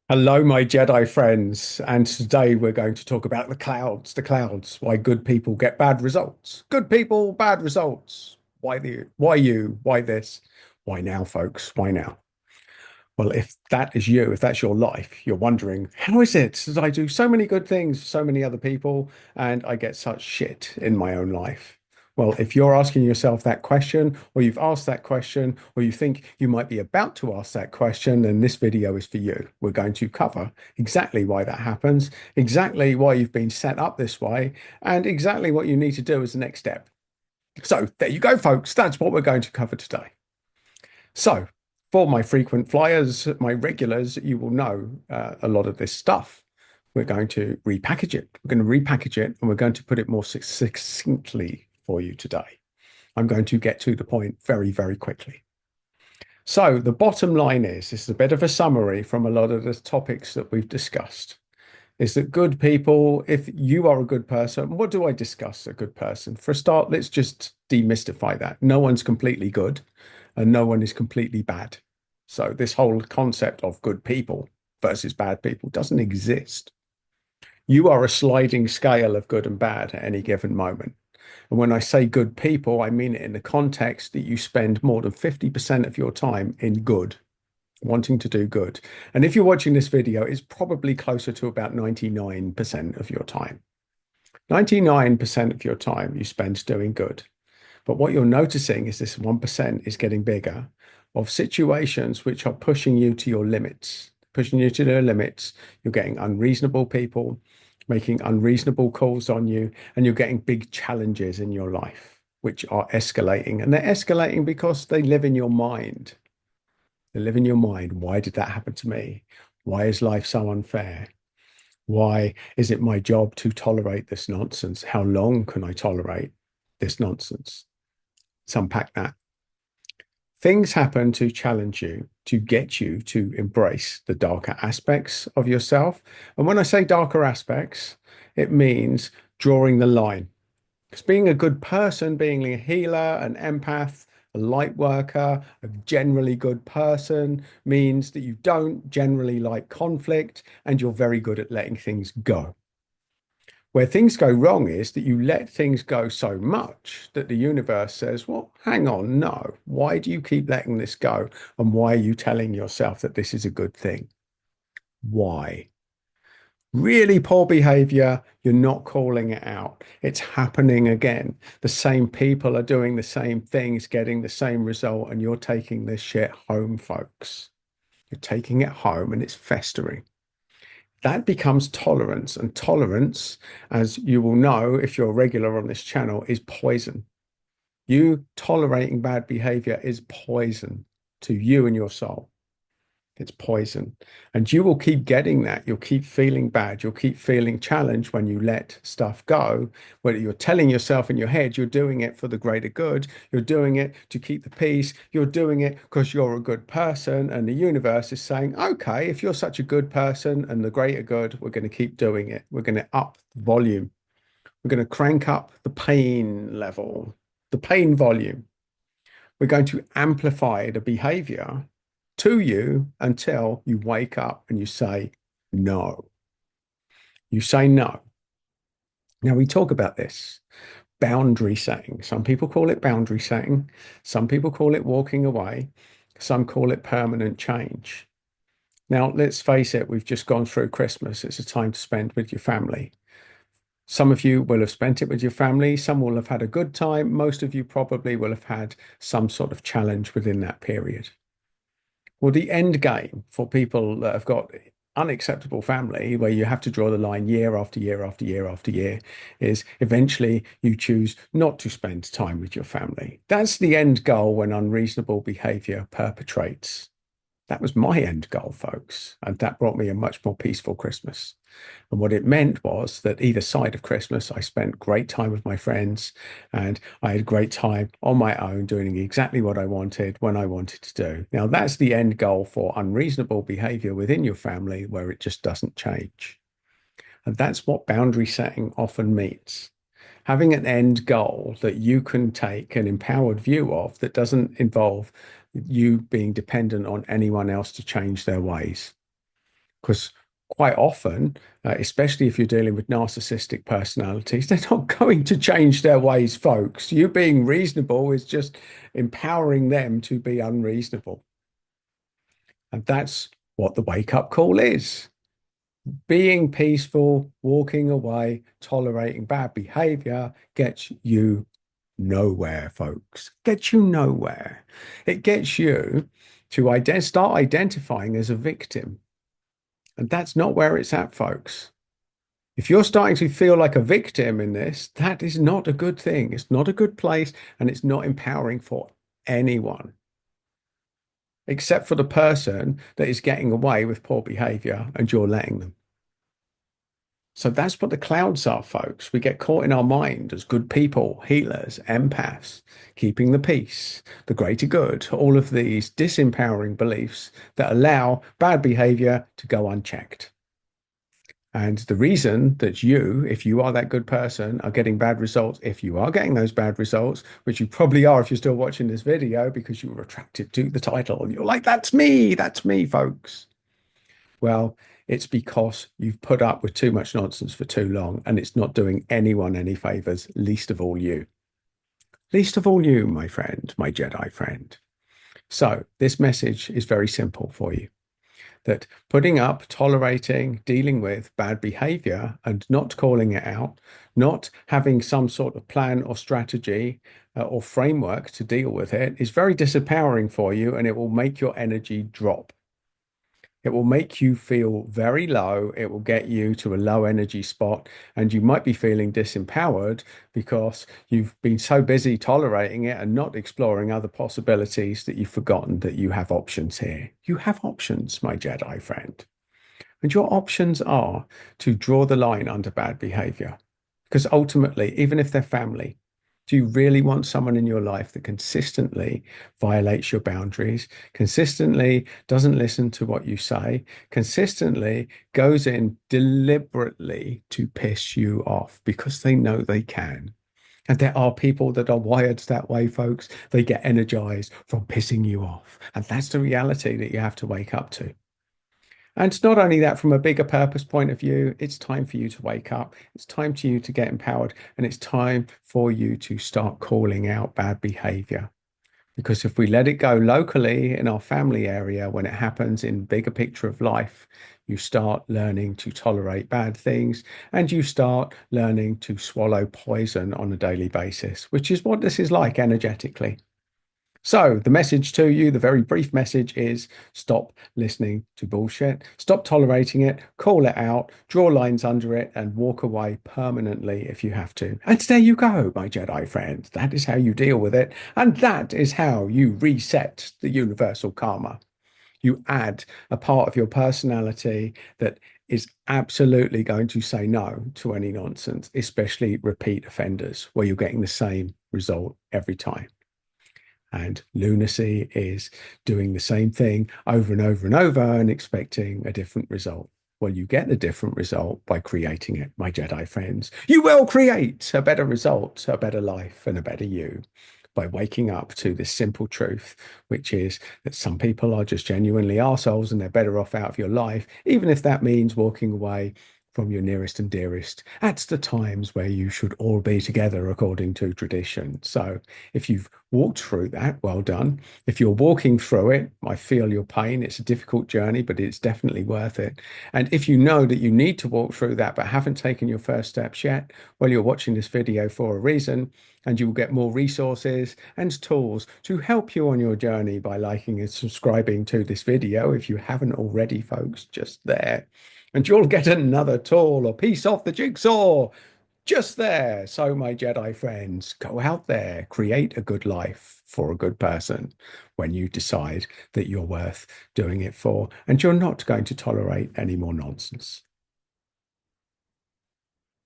Hello, my Jedi friends, and today we're going to talk about the clouds, why good people get bad results. Good people, bad results. Why you, why this, why now, folks, why now? Well, if that is you, if that's your life, you're wondering, how is it that I do so many good things for so many other people and I get such shit in my own life? Well, if you're asking yourself that question, or you've asked that question, or you think you might be about to ask that question, then this video is for you. We're going to cover exactly why that happens, exactly why you've been set up this way, and exactly what you need to do as the next step. So there you go, folks. That's what we're going to cover today. So, for my frequent flyers, my regulars, you will know a lot of this stuff. We're going to repackage it. We're going to repackage it and we're going to put it more succinctly for you today. I'm going to get to the point very, very quickly. So, the bottom line is this is a bit of a summary from a lot of the topics that we've discussed. Is that good people, if you are a good person, what do I discuss a good person? For a start, let's just demystify that. No one's completely good and no one is completely bad. So this whole concept of good people versus bad people doesn't exist. You are a sliding scale of good and bad at any given moment. And when I say good people, I mean it in the context that you spend more than 50% of your time in good, wanting to do good. And if you're watching this video, it's probably closer to about 99% of your time. 99% of your time you spend doing good. But what you're noticing is this 1% is getting bigger of situations which are pushing you to your limits, pushing you to their limits. You're getting unreasonable people making unreasonable calls on you, and you're getting big challenges in your life, which are escalating. And they're escalating because they live in your mind. They live in your mind. Why did that happen to me? Why is life so unfair? Why is it my job to tolerate this nonsense? How long can I tolerate this nonsense? Let's unpack that. Things happen to challenge you, to get you to embrace the darker aspects of yourself. And when I say darker aspects, it means drawing the line. Because being a good person, being a healer, an empath, a light worker, a generally good person means that you don't generally like conflict and you're very good at letting things go. Where things go wrong is that you let things go so much that the universe says, well, hang on, no. Why do you keep letting this go? And why are you telling yourself that this is a good thing? Why? Really poor behavior, you're not calling it out. It's happening again. The same people are doing the same things, getting the same result, and you're taking this shit home, folks. You're taking it home and it's festering. That becomes tolerance. And tolerance, as you will know if you're a regular on this channel, is poison. You tolerating bad behavior is poison to you and your soul. It's poison. And you will keep getting that. You'll keep feeling bad. You'll keep feeling challenged when you let stuff go. Whether you're telling yourself in your head you're doing it for the greater good, you're doing it to keep the peace, you're doing it because you're a good person. And the universe is saying, okay, if you're such a good person and the greater good, we're going to keep doing it. We're going to up the volume. We're going to crank up the pain level, the pain volume. We're going to amplify the behavior to you until you wake up and you say no. You say no. Now, we talk about this boundary setting. Some people call it boundary setting, some people call it walking away, some call it permanent change. Now, let's face it, we've just gone through Christmas. It's a time to spend with your family. Some of you will have spent it with your family. Some will have had a good time. Most of you probably will have had some sort of challenge within that period. Well, the end game for people that have got unacceptable family, where you have to draw the line year after year after year after year, is eventually you choose not to spend time with your family. That's the end goal when unreasonable behavior perpetrates. That was my end goal, folks. And that brought me a much more peaceful Christmas. And what it meant was that either side of Christmas, I spent great time with my friends and I had a great time on my own doing exactly what I wanted when I wanted to do. Now, that's the end goal for unreasonable behavior within your family where it just doesn't change. And that's what boundary setting often means. Having an end goal that you can take an empowered view of that doesn't involve you being dependent on anyone else to change their ways. Because quite often, especially if you're dealing with narcissistic personalities, they're not going to change their ways, folks. You being reasonable is just empowering them to be unreasonable. And that's what the wake up call is. Being peaceful, walking away, tolerating bad behavior gets you nowhere, folks. Gets you nowhere. It gets you to start identifying as a victim. And that's not where it's at, folks. If you're starting to feel like a victim in this, that is not a good thing. It's not a good place, and it's not empowering for anyone, except for the person that is getting away with poor behavior and you're letting them. So that's what the clouds are, folks. We get caught in our mind as good people, healers, empaths, keeping the peace, the greater good, all of these disempowering beliefs that allow bad behavior to go unchecked. And the reason that you, if you are that good person, are getting bad results, if you are getting those bad results, which you probably are if you're still watching this video because you were attracted to the title and you're like, that's me, folks. Well, it's because you've put up with too much nonsense for too long and it's not doing anyone any favors, least of all you. Least of all you, my friend, my Jedi friend. So this message is very simple for you that putting up, tolerating, dealing with bad behavior and not calling it out, not having some sort of plan or strategy or framework to deal with it is very disempowering for you and it will make your energy drop. It will make you feel very low. It will get you to a low energy spot, and you might be feeling disempowered because you've been so busy tolerating it and not exploring other possibilities that you've forgotten that you have options here. You have options, my Jedi friend. And your options are to draw the line under bad behavior. Because ultimately, even if they're family, do you really want someone in your life that consistently violates your boundaries, consistently doesn't listen to what you say, consistently goes in deliberately to piss you off because they know they can? And there are people that are wired that way, folks. They get energized from pissing you off. And that's the reality that you have to wake up to. And not only that, from a bigger purpose point of view, it's time for you to wake up. It's time for you to get empowered. And it's time for you to start calling out bad behavior. Because if we let it go locally in our family area, when it happens in bigger picture of life, you start learning to tolerate bad things and you start learning to swallow poison on a daily basis, which is what this is like energetically. So, the message to you, the very brief message is stop listening to bullshit, stop tolerating it, call it out, draw lines under it, and walk away permanently if you have to. And there you go, my Jedi friend. That is how you deal with it. And that is how you reset the universal karma. You add a part of your personality that is absolutely going to say no to any nonsense, especially repeat offenders, where you're getting the same result every time. And lunacy is doing the same thing over and over and over and expecting a different result. Well, you get the different result by creating it, my Jedi friends. You will create a better result, a better life, and a better you by waking up to this simple truth, which is that some people are just genuinely arseholes and they're better off out of your life, even if that means walking away from your nearest and dearest at the times where you should all be together according to tradition. So if you've walked through that, well done. If you're walking through it, I feel your pain. It's a difficult journey, but it's definitely worth it. And if you know that you need to walk through that but haven't taken your first steps yet, well, you're watching this video for a reason, and you will get more resources and tools to help you on your journey by liking and subscribing to this video if you haven't already, folks, just there. And you'll get another tool or piece of the jigsaw just there. So, my Jedi friends, go out there, create a good life for a good person when you decide that you're worth doing it for, and you're not going to tolerate any more nonsense.